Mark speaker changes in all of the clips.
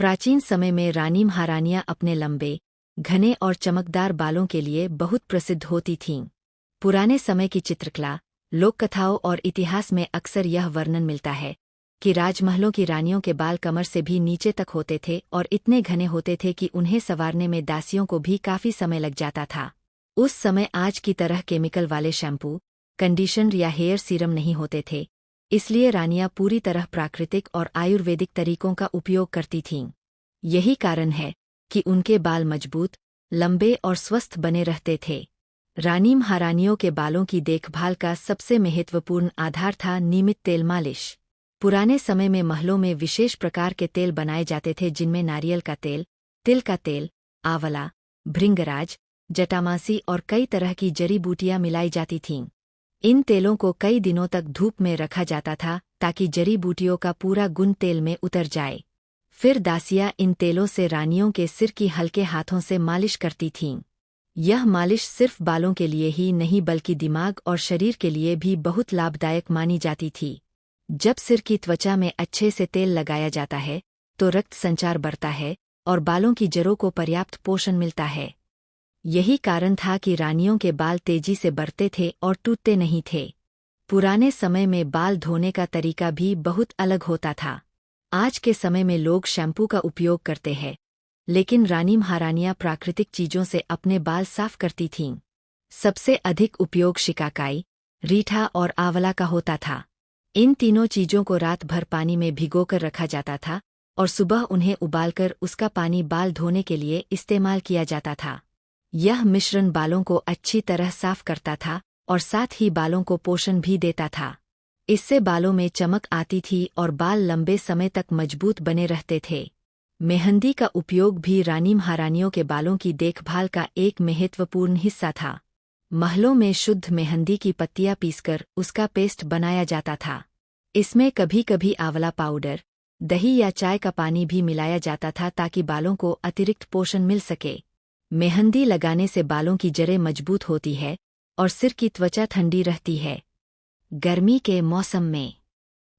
Speaker 1: प्राचीन समय में रानी महारानियां अपने लंबे, घने और चमकदार बालों के लिए बहुत प्रसिद्ध होती थीं। पुराने समय की चित्रकला, लोककथाओं और इतिहास में अक्सर यह वर्णन मिलता है कि राजमहलों की रानियों के बाल कमर से भी नीचे तक होते थे और इतने घने होते थे कि उन्हें संवारने में दासियों को भी काफी समय लग जाता था। उस समय आज की तरह केमिकल वाले शैम्पू, कंडीशनर या हेयर सीरम नहीं होते थे, इसलिए रानियां पूरी तरह प्राकृतिक और आयुर्वेदिक तरीकों का उपयोग करती थीं। यही कारण है कि उनके बाल मजबूत, लंबे और स्वस्थ बने रहते थे। रानी महारानियों के बालों की देखभाल का सबसे महत्वपूर्ण आधार था नियमित तेल मालिश। पुराने समय में महलों में विशेष प्रकार के तेल बनाए जाते थे जिनमें नारियल का तेल, तिल का तेल, आंवला, भृंगराज, जटामासी और कई तरह की जड़ी बूटियां मिलाई जाती थीं। इन तेलों को कई दिनों तक धूप में रखा जाता था ताकि जड़ी बूटियों का पूरा गुण तेल में उतर जाए। फिर दासियां इन तेलों से रानियों के सिर की हल्के हाथों से मालिश करती थीं। यह मालिश सिर्फ बालों के लिए ही नहीं बल्कि दिमाग और शरीर के लिए भी बहुत लाभदायक मानी जाती थी। जब सिर की त्वचा में अच्छे से तेल लगाया जाता है तो रक्त संचार बढ़ता है और बालों की जड़ों को पर्याप्त पोषण मिलता है। यही कारण था कि रानियों के बाल तेजी से बढ़ते थे और टूटते नहीं थे। पुराने समय में बाल धोने का तरीका भी बहुत अलग होता था। आज के समय में लोग शैम्पू का उपयोग करते हैं, लेकिन रानी महारानियां प्राकृतिक चीजों से अपने बाल साफ करती थीं। सबसे अधिक उपयोग शिकाकाई, रीठा और आंवला का होता था। इन तीनों चीजों को रात भर पानी में भिगोकर रखा जाता था और सुबह उन्हें उबालकर उसका पानी बाल धोने के लिए इस्तेमाल किया जाता था। यह मिश्रण बालों को अच्छी तरह साफ करता था और साथ ही बालों को पोषण भी देता था। इससे बालों में चमक आती थी और बाल लंबे समय तक मजबूत बने रहते थे। मेहंदी का उपयोग भी रानी महारानियों के बालों की देखभाल का एक महत्वपूर्ण हिस्सा था। महलों में शुद्ध मेहंदी की पत्तियां पीसकर उसका पेस्ट बनाया जाता था। इसमें कभी कभी आंवला पाउडर, दही या चाय का पानी भी मिलाया जाता था ताकि बालों को अतिरिक्त पोषण मिल सके। मेहंदी लगाने से बालों की जड़ें मजबूत होती है और सिर की त्वचा ठंडी रहती है। गर्मी के मौसम में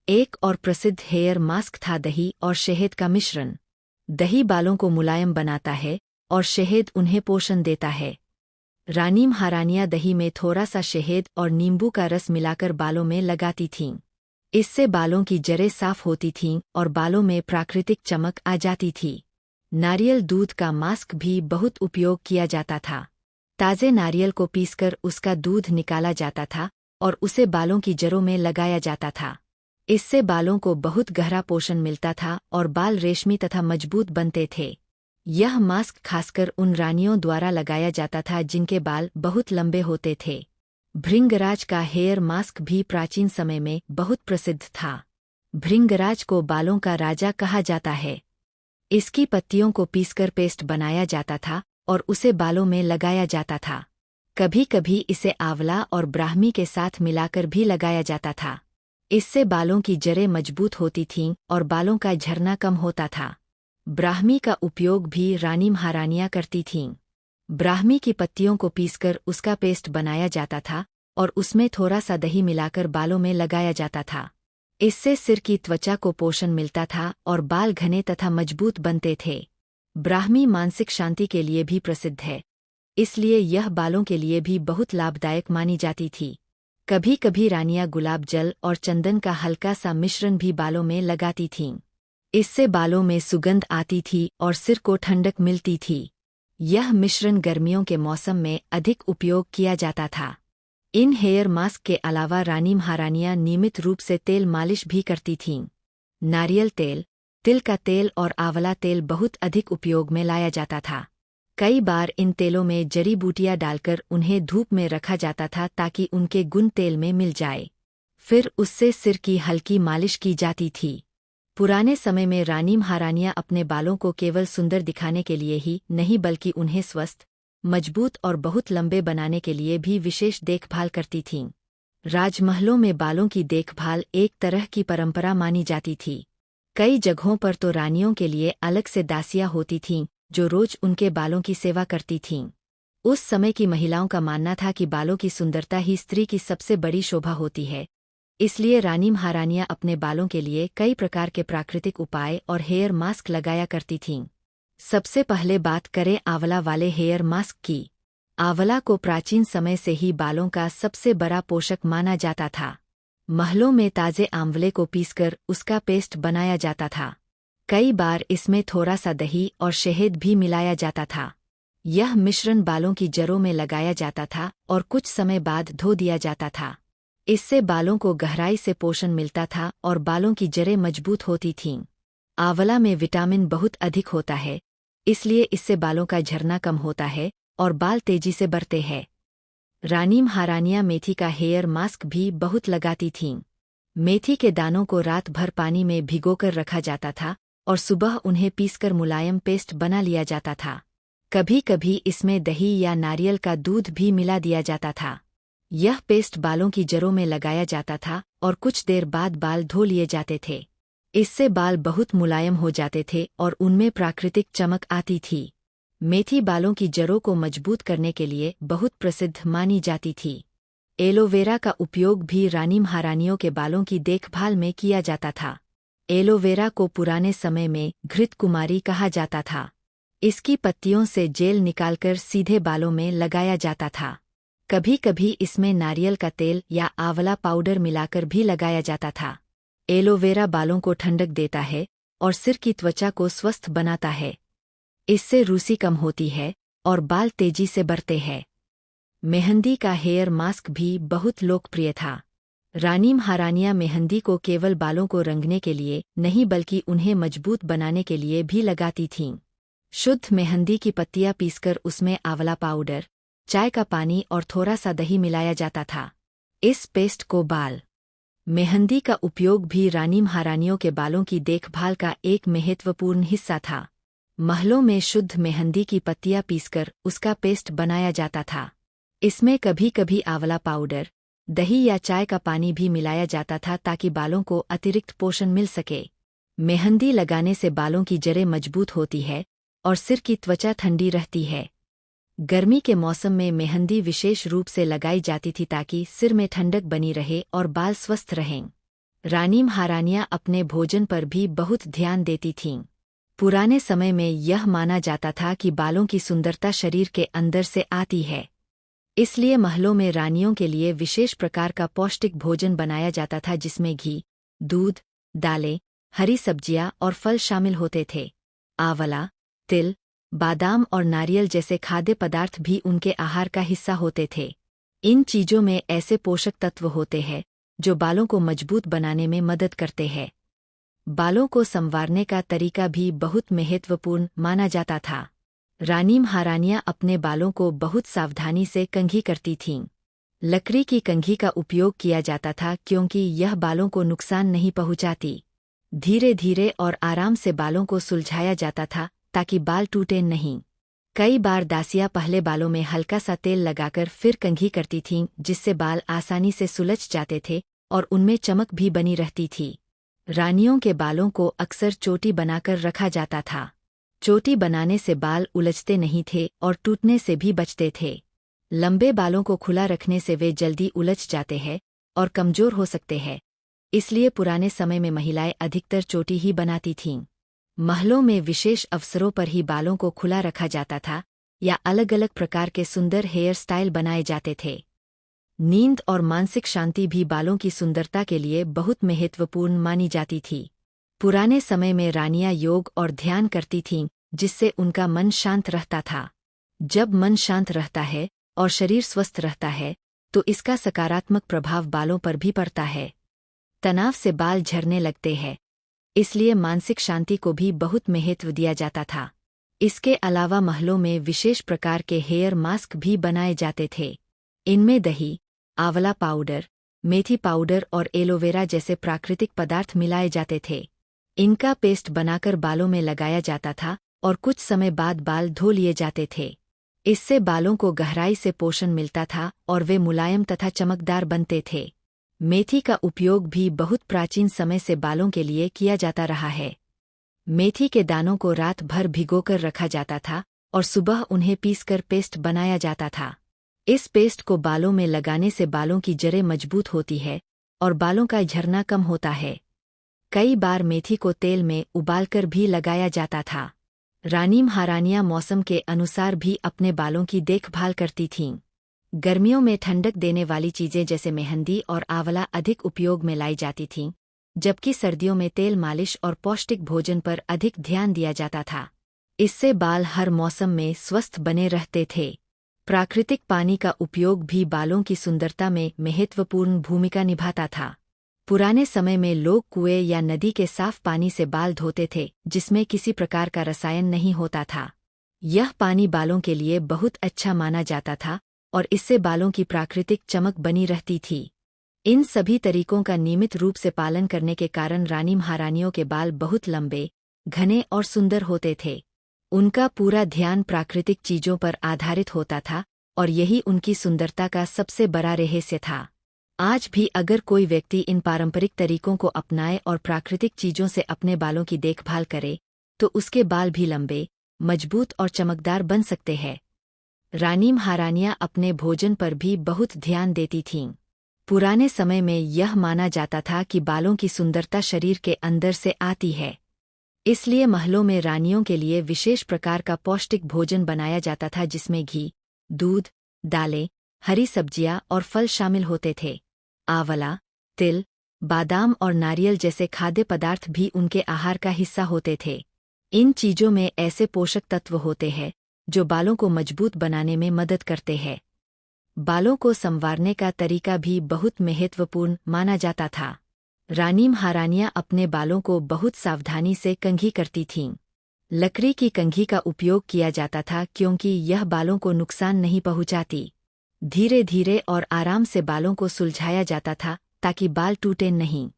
Speaker 1: एक और प्रसिद्ध हेयर मास्क था दही और शहद का मिश्रण। दही बालों को मुलायम बनाता है और शहद उन्हें पोषण देता है। रानी महारानियां दही में थोड़ा सा शहद और नींबू का रस मिलाकर बालों में लगाती थीं। इससे बालों की जड़ें साफ होती थीं और बालों में प्राकृतिक चमक आ जाती थी। नारियल दूध का मास्क भी बहुत उपयोग किया जाता था। ताजे नारियल को पीसकर उसका दूध निकाला जाता था और उसे बालों की जड़ों में लगाया जाता था। इससे बालों को बहुत गहरा पोषण मिलता था और बाल रेशमी तथा मजबूत बनते थे। यह मास्क खासकर उन रानियों द्वारा लगाया जाता था जिनके बाल बहुत लंबे होते थे। भृंगराज का हेयर मास्क भी प्राचीन समय में बहुत प्रसिद्ध था। भृंगराज को बालों का राजा कहा जाता है। इसकी पत्तियों को पीसकर पेस्ट बनाया जाता था और उसे बालों में लगाया जाता था। कभी कभी इसे आंवला और ब्राह्मी के साथ मिलाकर भी लगाया जाता था। इससे बालों की जड़ें मजबूत होती थीं और बालों का झरना कम होता था। ब्राह्मी का उपयोग भी रानी महारानियां करती थीं। ब्राह्मी की पत्तियों को पीसकर उसका पेस्ट बनाया जाता था और उसमें थोड़ा सा दही मिलाकर बालों में लगाया जाता था। इससे सिर की त्वचा को पोषण मिलता था और बाल घने तथा मजबूत बनते थे। ब्राह्मी मानसिक शांति के लिए भी प्रसिद्ध है, इसलिए यह बालों के लिए भी बहुत लाभदायक मानी जाती थी। कभी कभी रानियां गुलाब जल और चंदन का हल्का सा मिश्रण भी बालों में लगाती थीं। इससे बालों में सुगंध आती थी और सिर को ठंडक मिलती थी। यह मिश्रण गर्मियों के मौसम में अधिक उपयोग किया जाता था। इन हेयर मास्क के अलावा रानी महारानियां नियमित रूप से तेल मालिश भी करती थीं। नारियल तेल, तिल का तेल और आंवला तेल बहुत अधिक उपयोग में लाया जाता था। कई बार इन तेलों में जड़ी बूटियां डालकर उन्हें धूप में रखा जाता था ताकि उनके गुण तेल में मिल जाए। फिर उससे सिर की हल्की मालिश की जाती थी। पुराने समय में रानी महारानियां अपने बालों को केवल सुंदर दिखाने के लिए ही नहीं बल्कि उन्हें स्वस्थ, मजबूत और बहुत लंबे बनाने के लिए भी विशेष देखभाल करती थीं। राजमहलों में बालों की देखभाल एक तरह की परंपरा मानी जाती थी। कई जगहों पर तो रानियों के लिए अलग से दासियां होती थीं जो रोज उनके बालों की सेवा करती थीं। उस समय की महिलाओं का मानना था कि बालों की सुंदरता ही स्त्री की सबसे बड़ी शोभा होती है, इसलिए रानी महारानियां अपने बालों के लिए कई प्रकार के प्राकृतिक उपाय और हेयर मास्क लगाया करती थीं। सबसे पहले बात करें आंवला वाले हेयर मास्क की। आंवला को प्राचीन समय से ही बालों का सबसे बड़ा पोषक माना जाता था। महलों में ताजे आंवले को पीसकर उसका पेस्ट बनाया जाता था। कई बार इसमें थोड़ा सा दही और शहद भी मिलाया जाता था। यह मिश्रण बालों की जड़ों में लगाया जाता था और कुछ समय बाद धो दिया जाता था। इससे बालों को गहराई से पोषण मिलता था और बालों की जड़ें मजबूत होती थीं। आंवला में विटामिन बहुत अधिक होता है, इसलिए इससे बालों का झरना कम होता है और बाल तेजी से बढ़ते हैं। रानी महारानियां मेथी का हेयर मास्क भी बहुत लगाती थीं। मेथी के दानों को रात भर पानी में भिगोकर रखा जाता था और सुबह उन्हें पीसकर मुलायम पेस्ट बना लिया जाता था। कभी कभी इसमें दही या नारियल का दूध भी मिला दिया जाता था। यह पेस्ट बालों की जड़ों में लगाया जाता था और कुछ देर बाद बाल धो लिए जाते थे। इससे बाल बहुत मुलायम हो जाते थे और उनमें प्राकृतिक चमक आती थी। मेथी बालों की जड़ों को मजबूत करने के लिए बहुत प्रसिद्ध मानी जाती थी। एलोवेरा का उपयोग भी रानी महारानियों के बालों की देखभाल में किया जाता था। एलोवेरा को पुराने समय में घृत कुमारी कहा जाता था। इसकी पत्तियों से जेल निकालकर सीधे बालों में लगाया जाता था। कभी कभी इसमें नारियल का तेल या आंवला पाउडर मिलाकर भी लगाया जाता था। एलोवेरा बालों को ठंडक देता है और सिर की त्वचा को स्वस्थ बनाता है। इससे रूसी कम होती है और बाल तेजी से बढ़ते हैं। मेहंदी का हेयर मास्क भी बहुत लोकप्रिय था। रानी महारानियां मेहंदी को केवल बालों को रंगने के लिए नहीं बल्कि उन्हें मजबूत बनाने के लिए भी लगाती थीं। शुद्ध मेहंदी की पत्तियां पीसकर उसमें आंवला पाउडर, चाय का पानी और थोड़ा सा दही मिलाया जाता था। इस पेस्ट को बाल मेहंदी का उपयोग भी रानी महारानियों के बालों की देखभाल का एक महत्वपूर्ण हिस्सा था। महलों में शुद्ध मेहंदी की पत्तियां पीसकर उसका पेस्ट बनाया जाता था। इसमें कभी कभी आंवला पाउडर, दही या चाय का पानी भी मिलाया जाता था ताकि बालों को अतिरिक्त पोषण मिल सके। मेहंदी लगाने से बालों की जड़ें मजबूत होती है और सिर की त्वचा ठंडी रहती है। गर्मी के मौसम में मेहंदी विशेष रूप से लगाई जाती थी ताकि सिर में ठंडक बनी रहे और बाल स्वस्थ रहें। रानी महारानियां अपने भोजन पर भी बहुत ध्यान देती थीं। पुराने समय में यह माना जाता था कि बालों की सुंदरता शरीर के अंदर से आती है। इसलिए महलों में रानियों के लिए विशेष प्रकार का पौष्टिक भोजन बनाया जाता था जिसमें घी, दूध, दालें, हरी सब्जियां और फल शामिल होते थे। आंवला, तिल, बादाम और नारियल जैसे खाद्य पदार्थ भी उनके आहार का हिस्सा होते थे। इन चीजों में ऐसे पोषक तत्व होते हैं जो बालों को मजबूत बनाने में मदद करते हैं। बालों को संवारने का तरीका भी बहुत महत्वपूर्ण माना जाता था। रानी महारानियां अपने बालों को बहुत सावधानी से कंघी करती थीं। लकड़ी की कंघी का उपयोग किया जाता था क्योंकि यह बालों को नुकसान नहीं पहुंचाती। धीरे धीरे और आराम से बालों को सुलझाया जाता था ताकि बाल टूटे नहीं। कई बार दासियां पहले बालों में हल्का सा तेल लगाकर फिर कंघी करती थीं जिससे बाल आसानी से सुलझ जाते थे और उनमें चमक भी बनी रहती थी। रानियों के बालों को अक्सर चोटी बनाकर रखा जाता था। चोटी बनाने से बाल उलझते नहीं थे और टूटने से भी बचते थे। लंबे बालों को खुला रखने से वे जल्दी उलझ जाते हैं और कमजोर हो सकते हैं। इसलिए पुराने समय में महिलाएं अधिकतर चोटी ही बनाती थीं। महलों में विशेष अवसरों पर ही बालों को खुला रखा जाता था या अलग अलग प्रकार के सुंदर हेयर स्टाइल बनाए जाते थे। नींद और मानसिक शांति भी बालों की सुंदरता के लिए बहुत महत्वपूर्ण मानी जाती थी। पुराने समय में रानियां योग और ध्यान करती थीं जिससे उनका मन शांत रहता था। जब मन शांत रहता है और शरीर स्वस्थ रहता है तो इसका सकारात्मक प्रभाव बालों पर भी पड़ता है। तनाव से बाल झड़ने लगते हैं, इसलिए मानसिक शांति को भी बहुत महत्व दिया जाता था। इसके अलावा महलों में विशेष प्रकार के हेयर मास्क भी बनाए जाते थे। इनमें दही, आंवला पाउडर, मेथी पाउडर और एलोवेरा जैसे प्राकृतिक पदार्थ मिलाए जाते थे। इनका पेस्ट बनाकर बालों में लगाया जाता था और कुछ समय बाद बाल धो लिए जाते थे। इससे बालों को गहराई से पोषण मिलता था और वे मुलायम तथा चमकदार बनते थे। मेथी का उपयोग भी बहुत प्राचीन समय से बालों के लिए किया जाता रहा है। मेथी के दानों को रात भर भिगोकर रखा जाता था और सुबह उन्हें पीसकर पेस्ट बनाया जाता था। इस पेस्ट को बालों में लगाने से बालों की जड़ें मजबूत होती है और बालों का झरना कम होता है। कई बार मेथी को तेल में उबालकर भी लगाया जाता था। रानी महारानियां मौसम के अनुसार भी अपने बालों की देखभाल करती थीं। गर्मियों में ठंडक देने वाली चीजें जैसे मेहंदी और आंवला अधिक उपयोग में लाई जाती थीं, जबकि सर्दियों में तेल मालिश और पौष्टिक भोजन पर अधिक ध्यान दिया जाता था। इससे बाल हर मौसम में स्वस्थ बने रहते थे। प्राकृतिक पानी का उपयोग भी बालों की सुंदरता में महत्वपूर्ण भूमिका निभाता था। पुराने समय में लोग कुएं या नदी के साफ पानी से बाल धोते थे, जिसमें किसी प्रकार का रसायन नहीं होता था। यह पानी बालों के लिए बहुत अच्छा माना जाता था और इससे बालों की प्राकृतिक चमक बनी रहती थी। इन सभी तरीकों का नियमित रूप से पालन करने के कारण रानी महारानियों के बाल बहुत लंबे, घने और सुंदर होते थे। उनका पूरा ध्यान प्राकृतिक चीजों पर आधारित होता था और यही उनकी सुंदरता का सबसे बड़ा रहस्य था। आज भी अगर कोई व्यक्ति इन पारंपरिक तरीकों को अपनाए और प्राकृतिक चीजों से अपने बालों की देखभाल करे, तो उसके बाल भी लंबे, मजबूत और चमकदार बन सकते हैं। रानी महारानियां अपने भोजन पर भी बहुत ध्यान देती थीं। पुराने समय में यह माना जाता था कि बालों की सुंदरता शरीर के अंदर से आती है। इसलिए महलों में रानियों के लिए विशेष प्रकार का पौष्टिक भोजन बनाया जाता था, जिसमें घी, दूध, दालें, हरी सब्जियां और फल शामिल होते थे। आंवला, तिल, बादाम और नारियल जैसे खाद्य पदार्थ भी उनके आहार का हिस्सा होते थे। इन चीजों में ऐसे पोषक तत्व होते हैं जो बालों को मजबूत बनाने में मदद करते हैं। बालों को संवारने का तरीका भी बहुत महत्वपूर्ण माना जाता था। रानी महारानियां अपने बालों को बहुत सावधानी से कंघी करती थीं। लकड़ी की कंघी का उपयोग किया जाता था क्योंकि यह बालों को नुकसान नहीं पहुंचाती। धीरे धीरे और आराम से बालों को सुलझाया जाता था ताकि बाल टूटे नहीं।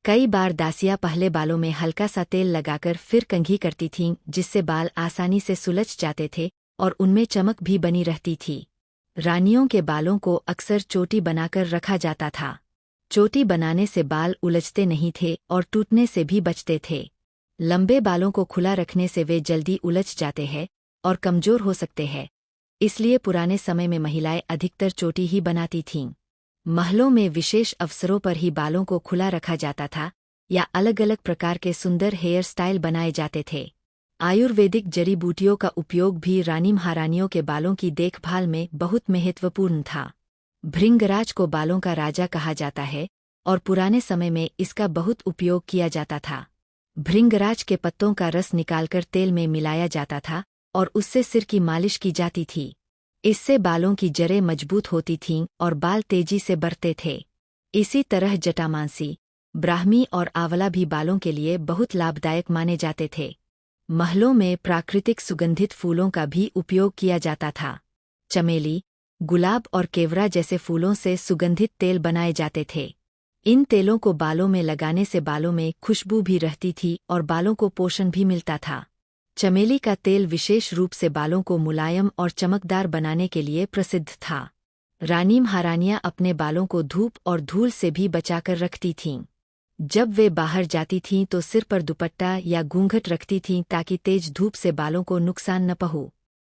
Speaker 1: कई बार दासियां पहले बालों में हल्का सा तेल लगाकर फिर कंघी करती थीं, जिससे बाल आसानी से सुलझ जाते थे और उनमें चमक भी बनी रहती थी। रानियों के बालों को अक्सर चोटी बनाकर रखा जाता था। चोटी बनाने से बाल उलझते नहीं थे और टूटने से भी बचते थे। लंबे बालों को खुला रखने से वे जल्दी उलझ जाते हैं और कमजोर हो सकते हैं। इसलिए पुराने समय में महिलाएं अधिकतर चोटी ही बनाती थीं। महलों में विशेष अवसरों पर ही बालों को खुला रखा जाता था या अलग अलग प्रकार के सुंदर हेयर स्टाइल बनाए जाते थे। आयुर्वेदिक जड़ी बूटियों का उपयोग भी रानी महारानियों के बालों की देखभाल में बहुत महत्वपूर्ण था। भृंगराज को बालों का राजा कहा जाता है और पुराने समय में इसका बहुत उपयोग किया जाता था। भृंगराज के पत्तों का रस निकालकर तेल में मिलाया जाता था और उससे सिर की मालिश की जाती थी। इससे बालों की जड़ें मजबूत होती थीं और बाल तेजी से बढ़ते थे। इसी तरह जटामांसी, ब्राह्मी और आंवला भी बालों के लिए बहुत लाभदायक माने जाते थे। महलों में प्राकृतिक सुगंधित फूलों का भी उपयोग किया जाता था। चमेली, गुलाब और केवड़ा जैसे फूलों से सुगंधित तेल बनाए जाते थे। इन तेलों को बालों में लगाने से बालों में खुशबू भी रहती थी और बालों को पोषण भी मिलता था। चमेली का तेल विशेष रूप से बालों को मुलायम और चमकदार बनाने के लिए प्रसिद्ध था। रानी महारानियां अपने बालों को धूप और धूल से भी बचाकर रखती थीं। जब वे बाहर जाती थीं तो सिर पर दुपट्टा या घूंघट रखती थीं ताकि तेज धूप से बालों को नुकसान न पहुंचे।